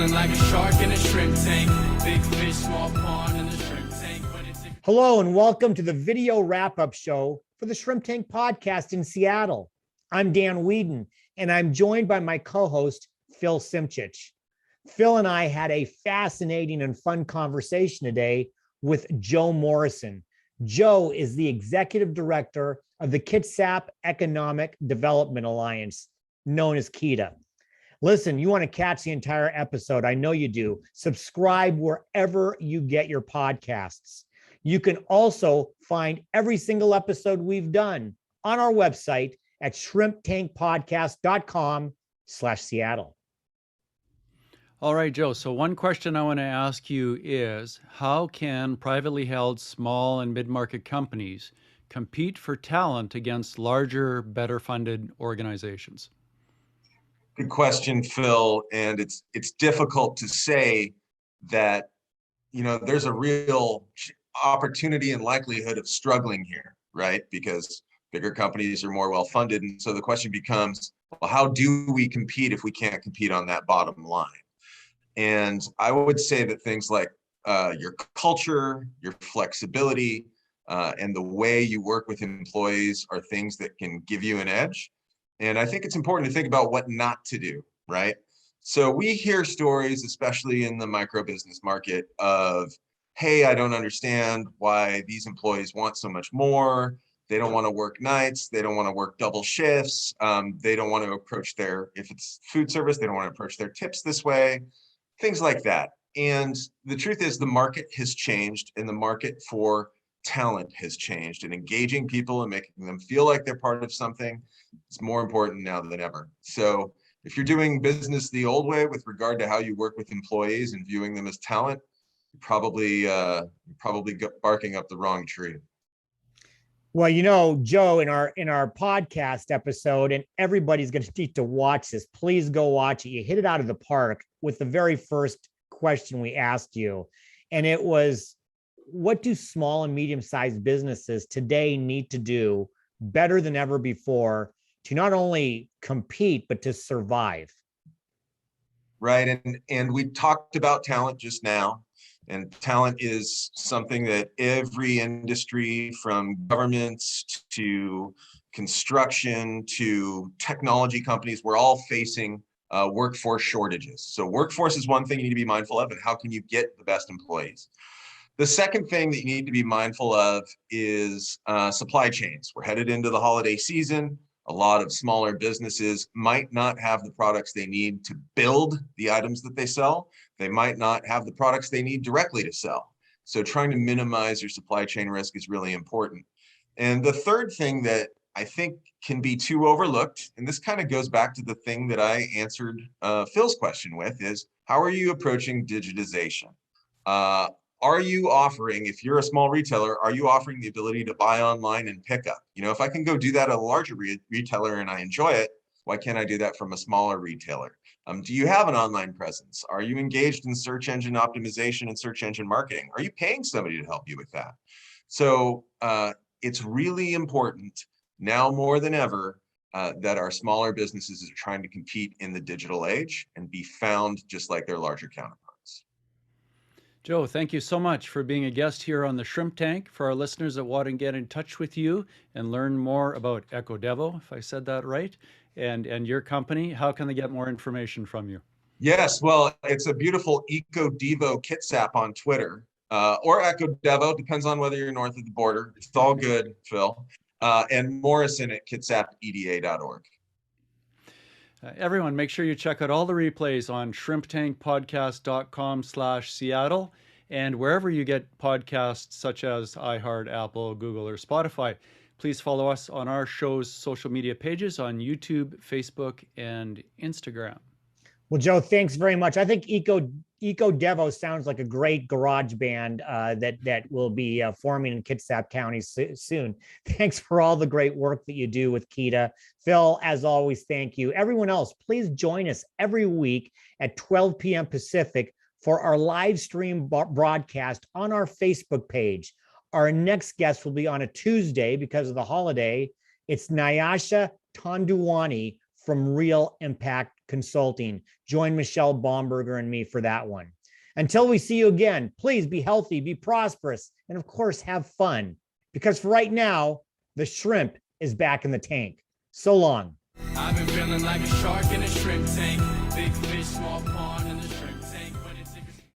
Feeling like a shark in a shrimp tank. Big fish, small pond in the shrimp tank. Hello, and welcome to the video wrap-up show for the Shrimp Tank podcast in Seattle. I'm Dan Whedon, and I'm joined by my co-host, Phil Simchich. Phil and I had a fascinating and fun conversation today with Joe Morrison. Joe is the executive director of the Kitsap Economic Development Alliance, known as KEDA. Listen, you want to catch the entire episode. I know you do. Subscribe wherever you get your podcasts. You can also find every single episode we've done on our website at shrimptankpodcast.com/Seattle. All right, Joe. So one question I want to ask you is, how can privately held small and mid-market companies compete for talent against larger, better funded organizations? Good question, Phil. And it's difficult to say that, there's a real opportunity and likelihood of struggling here, right? Because bigger companies are more well-funded. And so the question becomes, well, how do we compete if we can't compete on that bottom line? And I would say that things like your culture, your flexibility, and the way you work with employees are things that can give you an edge. And I think it's important to think about what not to do, right? So we hear stories, especially in the micro business market, of, hey, I don't understand why these employees want so much more. They don't want to work nights. They don't want to work double shifts. They don't want to approach if it's food service, they don't want to approach their tips this way, things like that. And the truth is the market has changed, and the market for talent has changed, and engaging people and making them feel like they're part of something is more important now than ever. So if you're doing business the old way with regard to how you work with employees and viewing them as talent, you're probably barking up the wrong tree. Well, Joe, in our podcast episode, and everybody's going to need to watch this, please go watch it. You hit it out of the park with the very first question we asked you. And it was, what do small and medium-sized businesses today need to do better than ever before to not only compete, but to survive? Right. And we talked about talent just now. And talent is something that every industry, from governments to construction to technology companies, we're all facing workforce shortages. So workforce is one thing you need to be mindful of, and how can you get the best employees? The second thing that you need to be mindful of is supply chains. We're headed into the holiday season. A lot of smaller businesses might not have the products they need to build the items that they sell. They might not have the products they need directly to sell. So trying to minimize your supply chain risk is really important. And the third thing that I think can be too overlooked, and this kind of goes back to the thing that I answered Phil's question with, is how are you approaching digitization? Are you offering, if you're a small retailer, are you offering the ability to buy online and pick up? If I can go do that at a larger retailer and I enjoy it, why can't I do that from a smaller retailer? Do you have an online presence? Are you engaged in search engine optimization and search engine marketing? Are you paying somebody to help you with that? So it's really important now more than ever that our smaller businesses are trying to compete in the digital age and be found just like their larger counterparts. Joe, thank you so much for being a guest here on the Shrimp Tank. For our listeners that want to get in touch with you and learn more about EcoDevo, if I said that right, and your company, how can they get more information from you? Yes, well, it's a beautiful EcoDevo Kitsap on Twitter, or EcoDevo, depends on whether you're north of the border. It's all good, Phil. And Morrison at kitsapeda.org. Everyone, make sure you check out all the replays on shrimptankpodcast.com/Seattle and wherever you get podcasts such as iHeart, Apple, Google, or Spotify. Please follow us on our show's social media pages on YouTube, Facebook, and Instagram. Well, Joe, thanks very much. I think EcoDevo sounds like a great garage band that will be forming in Kitsap County soon. Thanks for all the great work that you do with KEDA. Phil, as always, thank you. Everyone else, please join us every week at 12 p.m. Pacific for our live stream broadcast on our Facebook page. Our next guest will be on a Tuesday because of the holiday. It's Nyasha Tandwani from Real Impact Consulting. Join Michelle Baumberger and me for that one. Until we see you again, please be healthy, be prosperous, and of course, have fun. Because for right now, the shrimp is back in the tank. So long. I've been feeling like a shark in a shrimp tank. Big fish, small pond in the shrimp tank.